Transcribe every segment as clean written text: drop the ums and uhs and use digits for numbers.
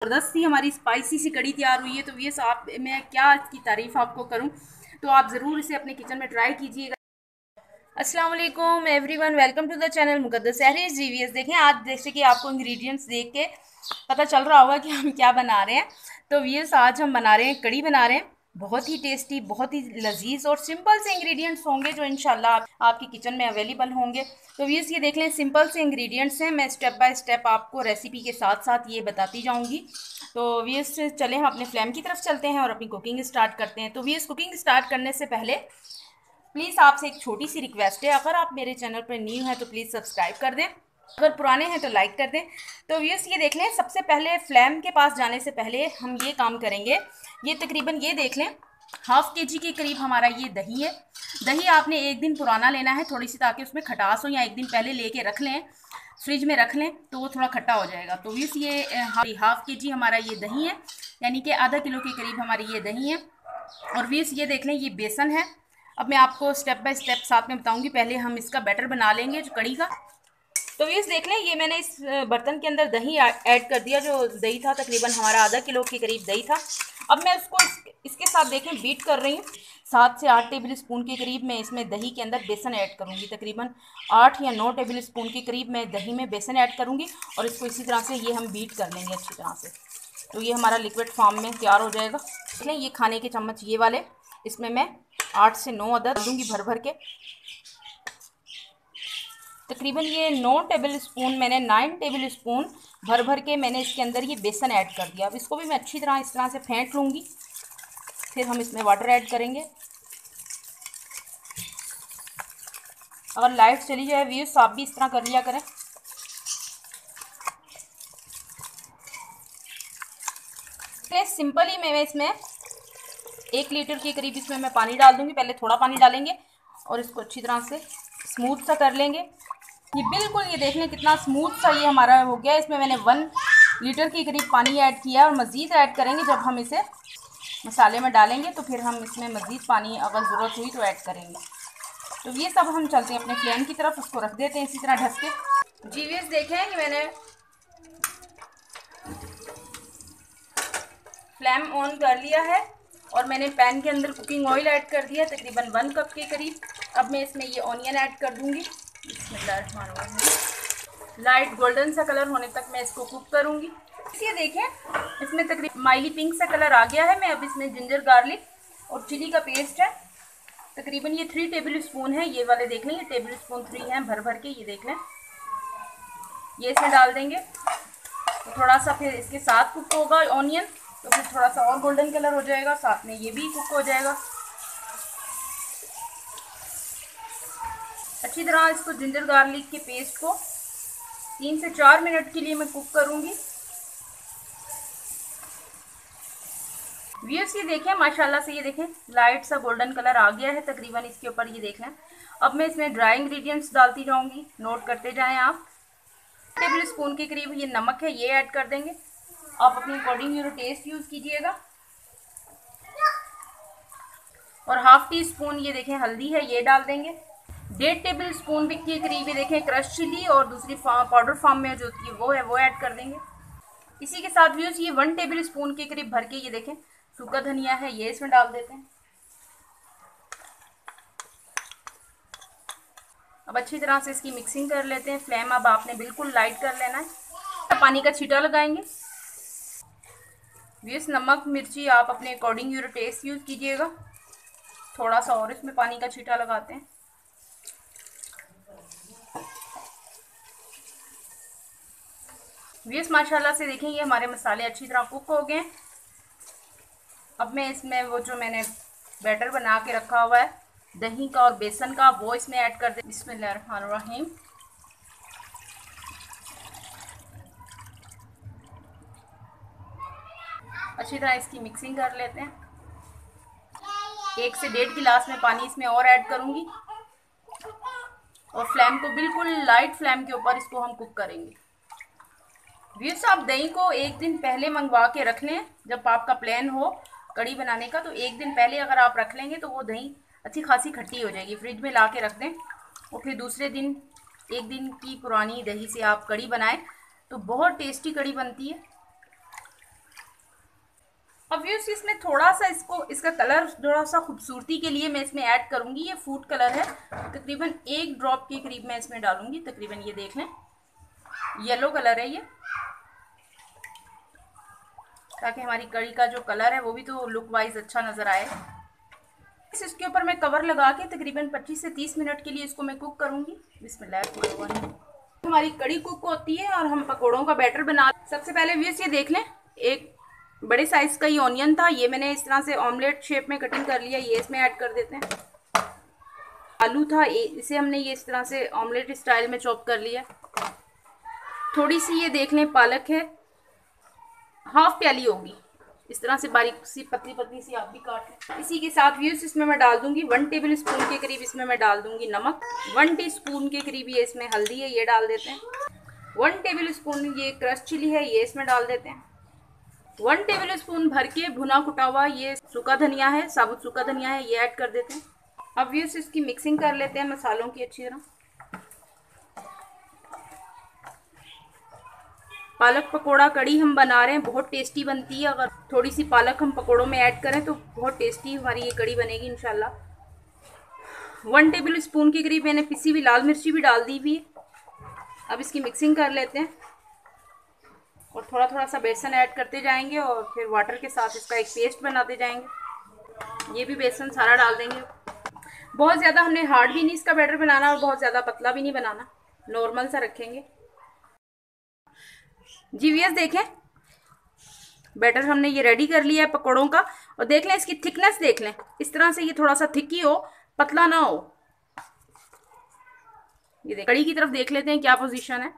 ज़बरदस्त सी हमारी स्पाइसी सी कड़ी तैयार हुई है। तो ये आप, मैं क्या इसकी तारीफ़ आपको करूं, तो आप ज़रूर इसे अपने किचन में ट्राई कीजिएगा। अस्सलाम वालेकुम everyone, welcome to the channel Muqaddas सहरीज जीवीएस। देखें, आज जैसे कि आपको इंग्रेडिएंट्स देख के पता चल रहा होगा कि हम क्या बना रहे हैं। तो व्यूअर्स, आज हम बना रहे हैं कड़ी बना रहे हैं। बहुत ही टेस्टी, बहुत ही लजीज और सिंपल से इंग्रेडिएंट्स होंगे जो इंशाल्लाह आपकी किचन में अवेलेबल होंगे। तो व्यूअर्स, ये देख लें, सिंपल से इंग्रेडिएंट्स हैं। मैं स्टेप बाय स्टेप आपको रेसिपी के साथ साथ ये बताती जाऊँगी। तो व्यूअर्स, चलें हम अपने फ्लेम की तरफ चलते हैं और अपनी कुकिंग स्टार्ट करते हैं। तो व्यूअर्स, कुकिंग स्टार्ट करने से पहले प्लीज़ आपसे एक छोटी सी रिक्वेस्ट है, अगर आप मेरे चैनल पर न्यू हैं तो प्लीज़ सब्सक्राइब कर दें, अगर पुराने हैं तो लाइक कर दें। तो व्यूअर्स, ये देख लें, सबसे पहले फ्लेम के पास जाने से पहले हम ये काम करेंगे। ये तकरीबन, ये देख लें, हाफ के जी के करीब हमारा ये दही है। दही आपने एक दिन पुराना लेना है थोड़ी सी, ताकि उसमें खटास हो, या एक दिन पहले लेके रख लें, फ्रिज में रख लें तो वो थोड़ा खट्टा हो जाएगा। तो व्यूअर्स, ये हाफ के जी हमारा ये दही है, यानी कि आधा किलो के करीब हमारी ये दही है। और व्यूअर्स, ये देख लें, ये बेसन है। अब मैं आपको स्टेप बाय स्टेप साथ में बताऊंगी। पहले हम इसका बैटर बना लेंगे जो कड़ी का। तो व्यूअर्स, देख लें, ये मैंने इस बर्तन के अंदर दही ऐड कर दिया। जो दही था तकरीबन हमारा आधा किलो के करीब दही था। अब मैं उसको इसके साथ देखें बीट कर रही हूँ। 7 से 8 टेबल स्पून के करीब मैं इसमें दही के अंदर बेसन ऐड करूँगी। तकरीबन 8 या 9 टेबल स्पून के करीब मैं दही में बेसन ऐड करूँगी, और इसको इसी तरह से ये हम बीट कर लेंगे अच्छी तरह से। तो ये हमारा लिक्विड फॉर्म में तैयार हो जाएगा। देखें, ये खाने के चम्मच ये वाले, इसमें मैं 8 से 9 अदद दूँगी भर भर के। तकरीबन ये 9 टेबल स्पून, मैंने 9 टेबल स्पून भर भर के मैंने इसके अंदर ये बेसन ऐड कर दिया। अब इसको भी मैं अच्छी तरह इस तरह से फेंट लूँगी, फिर हम इसमें वाटर ऐड करेंगे। अगर लाइट चली जाए व्यूअर्स, आप भी इस तरह कर लिया करें। सिंपल ही मैं इसमें 1 लीटर के करीब इसमें मैं पानी डाल दूँगी। पहले थोड़ा पानी डालेंगे और इसको अच्छी तरह से स्मूथ सा कर लेंगे। ये बिल्कुल, ये देख लें कितना स्मूथ सा ये हमारा हो गया। इसमें मैंने 1 लीटर के करीब पानी ऐड किया, और मज़ीद ऐड करेंगे जब हम इसे मसाले में डालेंगे, तो फिर हम इसमें मज़ीद पानी अगर ज़रूरत हुई तो ऐड करेंगे। तो ये सब हम चलते हैं अपने फ्लेम की तरफ, उसको रख देते हैं इसी तरह ढक के। जीवीएस, देखें कि मैंने फ्लेम ऑन कर लिया है, और मैंने पैन के अंदर कुकिंग ऑयल ऐड कर दिया तकरीबन 1 कप के करीब। अब मैं इसमें ये ऑनियन ऐड कर दूंगी। लाइट गोल्डन सा कलर होने तक मैं इसको कुक करूंगी। ये देखें, इसमें तकरीबन माइली पिंक सा कलर आ गया है। मैं अब इसमें जिंजर गार्लिक और चिली का पेस्ट है, तकरीबन ये 3 टेबल स्पून है। ये वाले देख लें, ये टेबल स्पून 3 हैं भर भर के, ये देख लें, ये इसमें डाल देंगे। तो थोड़ा सा फिर इसके साथ कुक होगा ऑनियन, तो फिर थोड़ा सा और गोल्डन कलर हो जाएगा, साथ में ये भी कुक हो जाएगा अच्छी तरह। इसको जिंजर गार्लिक के पेस्ट को 3 से 4 मिनट के लिए मैं कुक करूंगी। व्यूअर्स, ये देखें, माशाल्लाह से ये देखें लाइट सा गोल्डन कलर आ गया है तकरीबन इसके ऊपर, ये देख लें। अब मैं इसमें ड्राई इंग्रेडिएंट्स डालती जाऊंगी, नोट करते जाएं आप। टेबल स्पून के करीब ये नमक है, ये ऐड कर देंगे। आप अपने अकॉर्डिंग यूर टेस्ट यूज़ कीजिएगा। और हाफ टी स्पून ये देखें हल्दी है, ये डाल देंगे। 1.5 टेबल स्पून के करीब ये देखें क्रश चिली, और दूसरी पाउडर फॉर्म में जो होती है वो है, वो ऐड कर देंगे। इसी के साथ व्यूअर्स, ये 1 टेबल स्पून के करीब भर के ये देखें सूखा धनिया है, ये इसमें डाल देते हैं। अब अच्छी तरह से इसकी मिक्सिंग कर लेते हैं। फ्लेम अब आपने बिल्कुल लाइट कर लेना है। पानी का छींटा लगाएंगे। व्यूअर्स, नमक मिर्ची आप अपने अकॉर्डिंग यूर टेस्ट यूज़ कीजिएगा। थोड़ा सा और इसमें पानी का छींटा लगाते हैं। व्यूअर्स, माशाल्लाह से देखें, ये हमारे मसाले अच्छी तरह कुक हो गए। अब मैं इसमें वो जो मैंने बैटर बना के रखा हुआ है दही का और बेसन का, वो इसमें ऐड कर दे। बिस्मिल्लाहिर्रहमानिर्रहीम। अच्छी तरह इसकी मिक्सिंग कर लेते हैं। 1 से 1.5 गिलास में पानी इसमें और ऐड करूंगी, और फ्लेम को बिल्कुल लाइट फ्लेम के ऊपर इसको हम कुक करेंगे। व्यूअर्स, आप दही को एक दिन पहले मंगवा के रख लें। जब आपका प्लान हो कड़ी बनाने का, तो एक दिन पहले अगर आप रख लेंगे तो वो दही अच्छी खासी खट्टी हो जाएगी। फ्रिज में ला के रख दें, और फिर दूसरे दिन 1 दिन की पुरानी दही से आप कड़ी बनाएं तो बहुत टेस्टी कड़ी बनती है। अब ये इसमें थोड़ा सा इसका कलर थोड़ा सा खूबसूरती के लिए मैं इसमें ऐड करूंगी। ये फूड कलर है, तकरीबन 1 ड्रॉप के करीब मैं इसमें डालूंगी। तकरीबन ये देख लें, येलो कलर है ये, ताकि हमारी कड़ी का जो कलर है वो भी तो लुक वाइज अच्छा नजर आए। इसके ऊपर मैं कवर लगा के तकरीबन 25 से 30 मिनट के लिए इसको मैं कुक करूंगी। बिस्मिल्लाह। हमारी कड़ी कुक होती है और हम पकौड़ों का बैटर बना। सबसे पहले व्यूअर्स ये देख लें, एक बड़े साइज का ये ऑनियन था, ये मैंने इस तरह से ऑमलेट शेप में कटिंग कर लिया, ये इसमें ऐड कर देते हैं। आलू था, इसे हमने ये इस तरह से ऑमलेट स्टाइल में चॉप कर लिया। थोड़ी सी ये देख लें पालक है, हाफ प्याली होगी, इस तरह से बारीक सी पतली पतली सी आप भी काट लें। इसी के साथ व्यूअर्स इसमें मैं डाल दूंगी 1 टेबल स्पून के करीब इसमें मैं डाल दूंगी नमक। 1 टीस्पून के करीब ये इसमें हल्दी है, ये डाल देते हैं। 1 टेबल स्पून ये क्रश चिली है, ये इसमें डाल देते हैं। 1 टेबल स्पून भर के भुना कुटा हुआ ये सूखा धनिया है, साबुत सूखा धनिया है, ये ऐड कर देते हैं। अब व्यूअर्स इसकी मिक्सिंग कर लेते हैं मसालों की अच्छी तरह। पालक पकोड़ा कड़ी हम बना रहे हैं, बहुत टेस्टी बनती है। अगर थोड़ी सी पालक हम पकोड़ों में ऐड करें तो बहुत टेस्टी हमारी ये कड़ी बनेगी इंशाल्लाह। 1 टेबल स्पून के करीब मैंने पिसी हुई लाल मिर्ची भी डाल दी हुई है। अब इसकी मिक्सिंग कर लेते हैं और थोड़ा थोड़ा सा बेसन ऐड करते जाएंगे और फिर वाटर के साथ इसका एक पेस्ट बनाते जाएंगे। ये भी बेसन सारा डाल देंगे। बहुत ज़्यादा हमने हार्ड भी नहीं इसका बैटर बनाना और बहुत ज़्यादा पतला भी नहीं बनाना, नॉर्मल सा रखेंगे। जी व्यूअर्स देखें, बैटर हमने ये रेडी कर लिया है पकौड़ों का। और देख लें इसकी थिकनेस, देख लें इस तरह से ये थोड़ा सा थिक ही हो, पतला ना हो। ये देख, कड़ी की तरफ देख लेते हैं क्या पोजीशन है।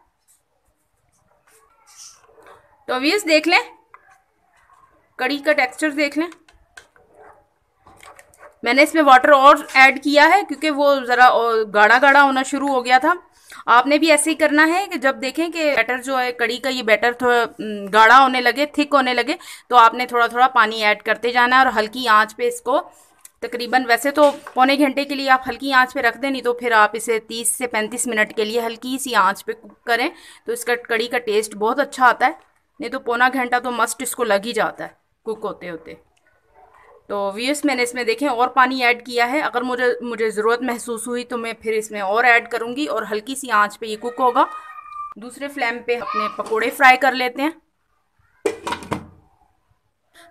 तो व्यूअर्स देख लें, कड़ी का टेक्सचर देख लें। मैंने इसमें वाटर और ऐड किया है क्योंकि वो ज़रा गाढ़ा गाढ़ा होना शुरू हो गया था। आपने भी ऐसे ही करना है कि जब देखें कि बैटर जो है कड़ी का ये बैटर थोड़ा गाढ़ा होने लगे, थिक होने लगे, तो आपने थोड़ा थोड़ा पानी ऐड करते जाना है और हल्की आंच पे इसको तकरीबन, वैसे तो पौने घंटे के लिए आप हल्की आंच पे रख दें, नहीं तो फिर आप इसे 30 से 35 मिनट के लिए हल्की सी आंच पे कुक करें तो इसका कड़ी का टेस्ट बहुत अच्छा आता है। नहीं तो पौना घंटा तो मस्ट इसको लग ही जाता है कुक होते होते। तो व्यूअर्स मैंने इसमें देखें और पानी ऐड किया है। अगर मुझे ज़रूरत महसूस हुई तो मैं फिर इसमें और ऐड करूँगी और हल्की सी आंच पे ये कुक होगा। दूसरे फ्लेम पे अपने पकोड़े फ्राई कर लेते हैं।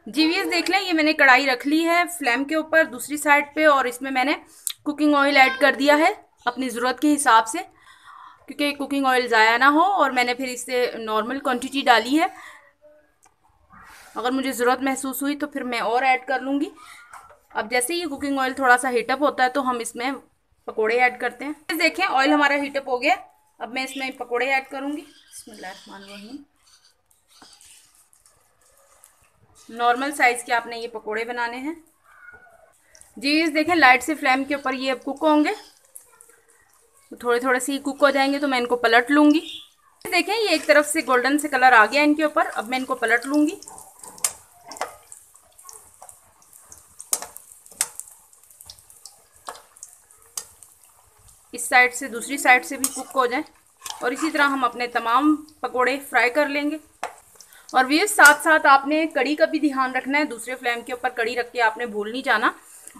जी व्यूअर्स देख लें, ये मैंने कढ़ाई रख ली है फ्लेम के ऊपर दूसरी साइड पे और इसमें मैंने कुकिंग ऑयल ऐड कर दिया है अपनी ज़रूरत के हिसाब से, क्योंकि कुकिंग ऑयल ज़ाया ना हो। और मैंने फिर इससे नॉर्मल क्वांटिटी डाली है। अगर मुझे ज़रूरत महसूस हुई तो फिर मैं और ऐड कर लूँगी। अब जैसे ही कुकिंग ऑयल थोड़ा सा हीटअप होता है तो हम इसमें पकोड़े ऐड करते हैं। देखें ऑयल हमारा हीटअप हो गया, अब मैं इसमें पकोड़े ऐड करूँगी। बिस्मिल्लाहिर्रहमानिर्रहीम। नॉर्मल साइज़ के आपने ये पकोड़े बनाने हैं। जी देखें, लाइट से फ्लेम के ऊपर ये अब कुक होंगे, थोड़े थोड़े से ही कुक हो जाएंगे तो मैं इनको पलट लूँगी। देखें ये एक तरफ से गोल्डन से कलर आ गया इनके ऊपर, अब मैं इनको पलट लूँगी। इस साइड से दूसरी साइड से भी कुक हो जाए और इसी तरह हम अपने तमाम पकोड़े फ्राई कर लेंगे। और व्यूअर्स साथ साथ आपने कड़ी का भी ध्यान रखना है, दूसरे फ्लेम के ऊपर कड़ी रख के आपने भूल नहीं जाना।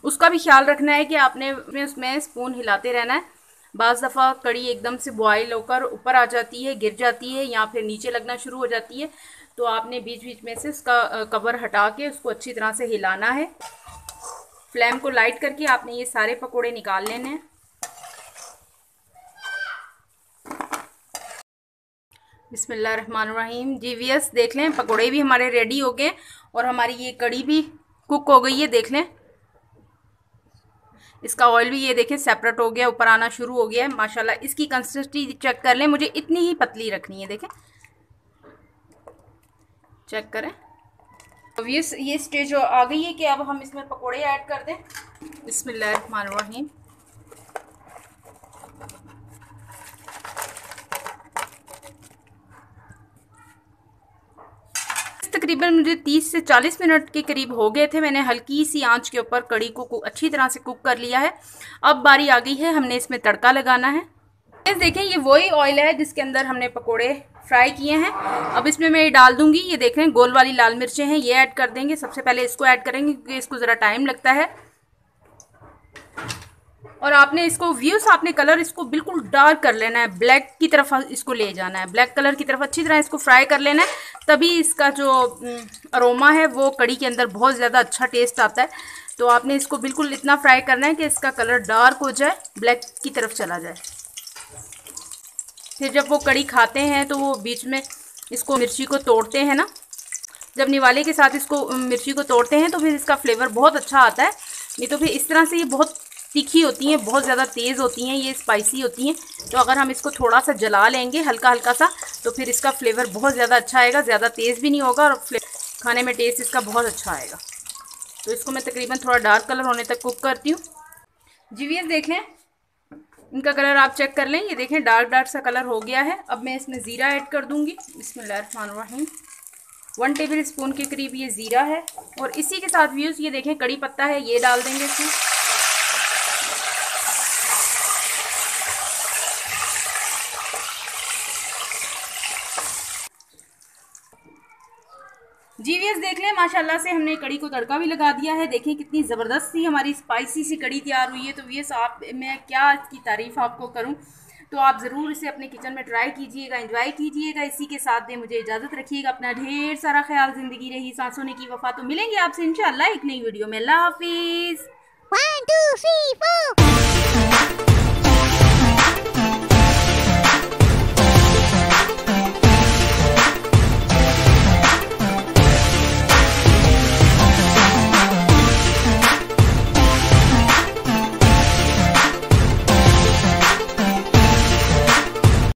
उसका भी ख्याल रखना है कि आपने उसमें स्पून हिलाते रहना है। बाज़ दफ़ा कड़ी एकदम से बॉयल होकर ऊपर आ जाती है, गिर जाती है या फिर नीचे लगना शुरू हो जाती है, तो आपने बीच बीच में से उसका कवर हटा के उसको अच्छी तरह से हिलाना है। फ्लेम को लाइट करके आपने ये सारे पकोड़े निकाल लेने हैं। बिस्मिल्लाहिर्रहमानिर्रहीम। जी व्यूअर्स देख लें, पकोड़े भी हमारे रेडी हो गए और हमारी ये कड़ी भी कुक हो गई है। देख लें इसका ऑयल भी ये देखें सेपरेट हो गया, ऊपर आना शुरू हो गया है माशाल्लाह। इसकी कंसिस्टेंसी चेक कर लें, मुझे इतनी ही पतली रखनी है, देखें चेक करें। तो ये स्टेज आ गई है कि अब हम इसमें पकोड़े ऐड कर दें। बिस्मिल्लाहिर्रहमानिर्रहीम। तकरीबन मुझे 30 से 40 मिनट के करीब हो गए थे। मैंने हल्की सी आंच के ऊपर कड़ी को अच्छी तरह से कुक कर लिया है। अब बारी आ गई है हमने इसमें तड़का लगाना है। देखिए ये वही ऑयल है जिसके अंदर हमने पकोड़े फ्राई किए हैं। अब इसमें मैं ये डाल दूंगी, ये देख रहे हैं गोल वाली लाल मिर्चें हैं, ये ऐड कर देंगे। सबसे पहले इसको ऐड करेंगे क्योंकि इसको ज़रा टाइम लगता है। और आपने इसको व्यूज आपने कलर इसको बिल्कुल डार्क कर लेना है, ब्लैक की तरफ इसको ले जाना है, ब्लैक कलर की तरफ अच्छी तरह इसको फ्राई कर लेना है। तभी इसका जो अरोमा है वो कड़ी के अंदर बहुत ज़्यादा अच्छा टेस्ट आता है। तो आपने इसको बिल्कुल इतना फ्राई करना है कि इसका कलर डार्क हो जाए, ब्लैक की तरफ चला जाए। फिर जब वो कड़ी खाते हैं तो वो बीच में इसको मिर्ची को तोड़ते हैं ना, जब निवाले के साथ इसको मिर्ची को तोड़ते हैं तो फिर इसका फ्लेवर बहुत अच्छा आता है। नहीं तो फिर इस तरह से ये बहुत तीखी होती हैं, बहुत ज़्यादा तेज़ होती हैं, ये स्पाइसी होती हैं। तो अगर हम इसको थोड़ा सा जला लेंगे हल्का हल्का सा तो फिर इसका फ्लेवर बहुत ज़्यादा अच्छा आएगा, ज़्यादा तेज़ भी नहीं होगा और खाने में टेस्ट इसका बहुत अच्छा आएगा। तो इसको मैं तकरीबन थोड़ा डार्क कलर होने तक कुक करती हूँ। जी व्यूअर्स देख लें, इनका कलर आप चेक कर लें, ये देखें डार्क डार्क सा कलर हो गया है। अब मैं इसमें ज़ीरा ऐड कर दूँगी। बिस्मिल्लाहिर्रहमानिर्रहीम। 1 टेबल स्पून के करीब ये ज़ीरा है। और इसी के साथ व्यूअर्स ये देखें कड़ी पत्ता है, ये डाल देंगे इसमें। जी व्यूअर्स देख लें, माशाल्लाह से हमने कड़ी को तड़का भी लगा दिया है। देखें कितनी ज़बरदस्त सी हमारी स्पाइसी सी कड़ी तैयार हुई है। तो व्यूअर्स आप मैं क्या इसकी तारीफ़ आपको करूं, तो आप ज़रूर इसे अपने किचन में ट्राई कीजिएगा, एंजॉय कीजिएगा। इसी के साथ दे मुझे इजाज़त रखिएगा। अपना ढेर सारा ख्याल, ज़िंदगी रही सांसों ने की वफ़ा। तो मिलेंगे आपसे इंशाअल्लाह एक नई वीडियो में। अल्लाह हाफिज़। 1 2 3 4